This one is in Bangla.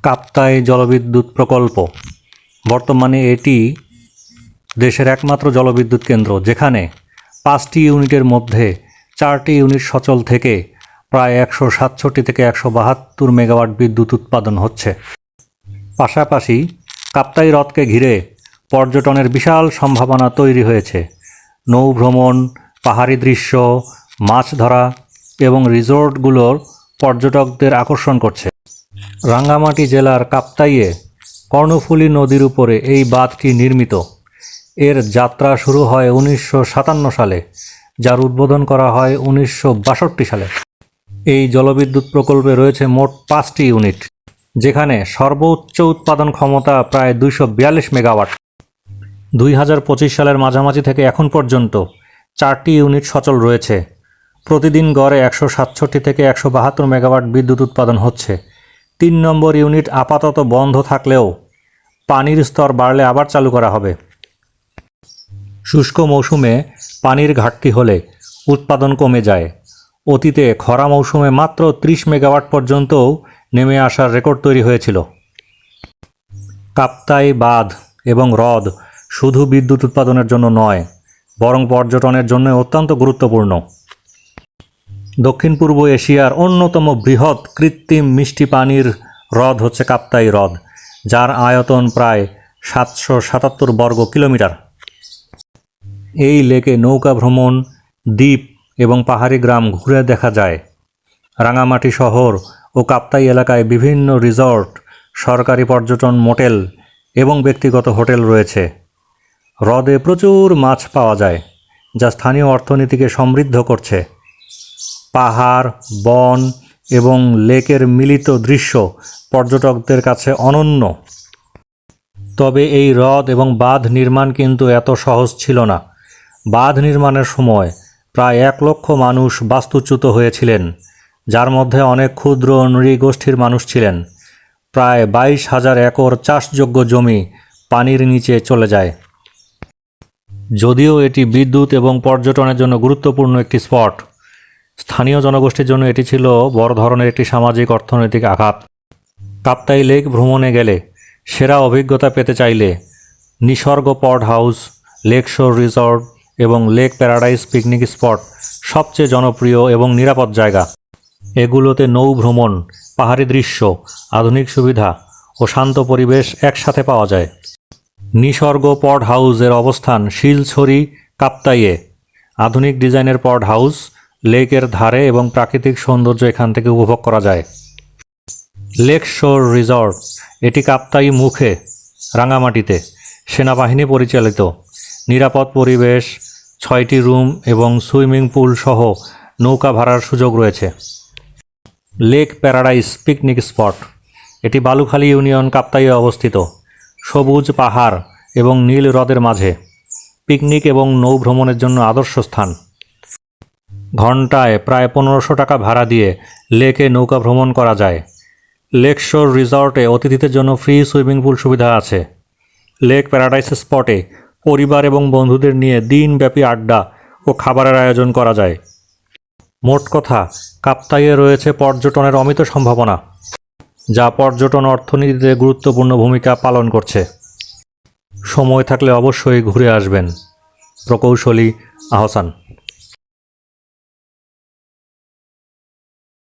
কাপ্তাই জলবিদ্যুৎ প্রকল্প বর্তমানে এটি দেশের একমাত্র জলবিদ্যুৎ কেন্দ্র, যেখানে 5টি ইউনিটের মধ্যে 4টি ইউনিট সচল থেকে প্রায় 167 থেকে 172 মেগাওয়াট বিদ্যুৎ উৎপাদন হচ্ছে। পাশাপাশি কাপ্তাই হ্রদকে ঘিরে পর্যটনের বিশাল সম্ভাবনা তৈরি হয়েছে। নৌভ্রমণ, পাহাড়ি দৃশ্য, মাছ ধরা এবং রিসোর্টগুলোর পর্যটকদের আকর্ষণ করছে। রাঙ্গামাটি জেলার কাপ্তাইয়ে কর্ণফুলী নদীর উপরে এই বাঁধটি নির্মিত। এর যাত্রা শুরু হয় 1957 সালে, যার উদ্বোধন করা হয় 1962 সালে। এই জলবিদ্যুৎ প্রকল্পে রয়েছে মোট 5টি ইউনিট, যেখানে সর্বোচ্চ উৎপাদন ক্ষমতা প্রায় 242 মেগাওয়াট। 2025 সালের মাঝামাঝি থেকে এখন পর্যন্ত 4টি ইউনিট সচল রয়েছে। প্রতিদিন গড়ে 167 থেকে 172 মেগাওয়াট বিদ্যুৎ উৎপাদন হচ্ছে। 3 নম্বর ইউনিট আপাতত বন্ধ থাকলেও পানির স্তর বাড়লে আবার চালু করা হবে। শুষ্ক মৌসুমে পানির ঘাটতি হলে উৎপাদন কমে যায়। অতীতে খরা মৌসুমে মাত্র 30 মেগাওয়াট পর্যন্তও নেমে আসার রেকর্ড তৈরি হয়েছিল। কাপ্তাই বাঁধ এবং হ্রদ শুধু বিদ্যুৎ উৎপাদনের জন্য নয়, বরং পর্যটনের জন্য অত্যন্ত গুরুত্বপূর্ণ। দক্ষিণ পূর্ব এশিয়ার অন্যতম বৃহৎ কৃত্রিম মিষ্টি পানির হ্রদ হচ্ছে কাপ্তাই হ্রদ, যার আয়তন প্রায় 777 বর্গ কিলোমিটার। এই লেকে নৌকা ভ্রমণ, দ্বীপ এবং পাহাড়ি গ্রাম ঘুরে দেখা যায়। রাঙামাটি শহর ও কাপ্তাই এলাকায় বিভিন্ন রিসর্ট, সরকারি পর্যটন মোটেল এবং ব্যক্তিগত হোটেল রয়েছে। হ্রদে প্রচুর মাছ পাওয়া যায়, যা স্থানীয় অর্থনীতিকে সমৃদ্ধ করছে। পাহাড়, বন এবং লেকের মিলিত দৃশ্য পর্যটকদের কাছে অনন্য। তবে এই হ্রদ এবং বাঁধ নির্মাণ কিন্তু এত সহজ ছিল না। বাঁধ নির্মাণের সময় প্রায় 1 লক্ষ মানুষ বাস্তুচ্যুত হয়েছিলেন, যার মধ্যে অনেক ক্ষুদ্র নৃগোষ্ঠীর মানুষ ছিলেন। প্রায় 22,000 একর চাষযোগ্য জমি পানির নিচে চলে যায়। যদিও এটি বিদ্যুৎ এবং পর্যটনের জন্য গুরুত্বপূর্ণ একটি স্পট, স্থানীয় জনগোষ্ঠীর জন্য এটি ছিল বড় ধরনের একটি সামাজিক অর্থনৈতিক আঘাত। কাপ্তাই লেক ভ্রমণে গেলে সেরা অভিজ্ঞতা পেতে চাইলে নিসর্গ পড হাউস, লেক শোর রিসর্ট এবং লেক প্যারাডাইস পিকনিক স্পট সবচেয়ে জনপ্রিয় এবং নিরাপদ জায়গা। এগুলোতে নৌ ভ্রমণ, পাহাড়ি দৃশ্য, আধুনিক সুবিধা ও শান্ত পরিবেশ একসাথে পাওয়া যায়। নিসর্গ পড হাউসের অবস্থান শিলছড়ি, কাপ্তাইয়ে। আধুনিক ডিজাইনের পড হাউস লেকের ধারে এবং প্রাকৃতিক সৌন্দর্য এখান থেকে উপভোগ করা যায়। লেক শোর রিসর্ট, এটি কাপ্তাই মুখে, রাঙামাটিতে, সেনাবাহিনী পরিচালিত। নিরাপদ পরিবেশ, 6টি রুম এবং সুইমিং পুল সহ নৌকা ভাড়ার সুযোগ রয়েছে। লেক প্যারাডাইস পিকনিক স্পট, এটি বালুখালী ইউনিয়ন, কাপ্তাইয়ে অবস্থিত। সবুজ পাহাড় এবং নীল হ্রদের মাঝে পিকনিক এবং নৌ ভ্রমণের জন্য আদর্শ স্থান। ঘন্টায় প্রায় 1500 টাকা ভাড়া দিয়ে লেকে নৌকা ভ্রমণ করা যায়। লেক শোর রিসর্টে অতিথিদের জন্য ফ্রি সুইমিং পুল সুবিধা আছে। লেক প্যারাডাইস স্পটে পরিবার এবং বন্ধুদের নিয়ে দিনব্যাপী আড্ডা ও খাবারের আয়োজন করা যায়। মোট কথা, কাপ্তাইয়ে রয়েছে পর্যটনের অমিত সম্ভাবনা, যা পর্যটন অর্থনীতিতে গুরুত্বপূর্ণ ভূমিকা পালন করছে। সময় থাকলে অবশ্যই ঘুরে আসবেন। প্রকৌশলী আহসান।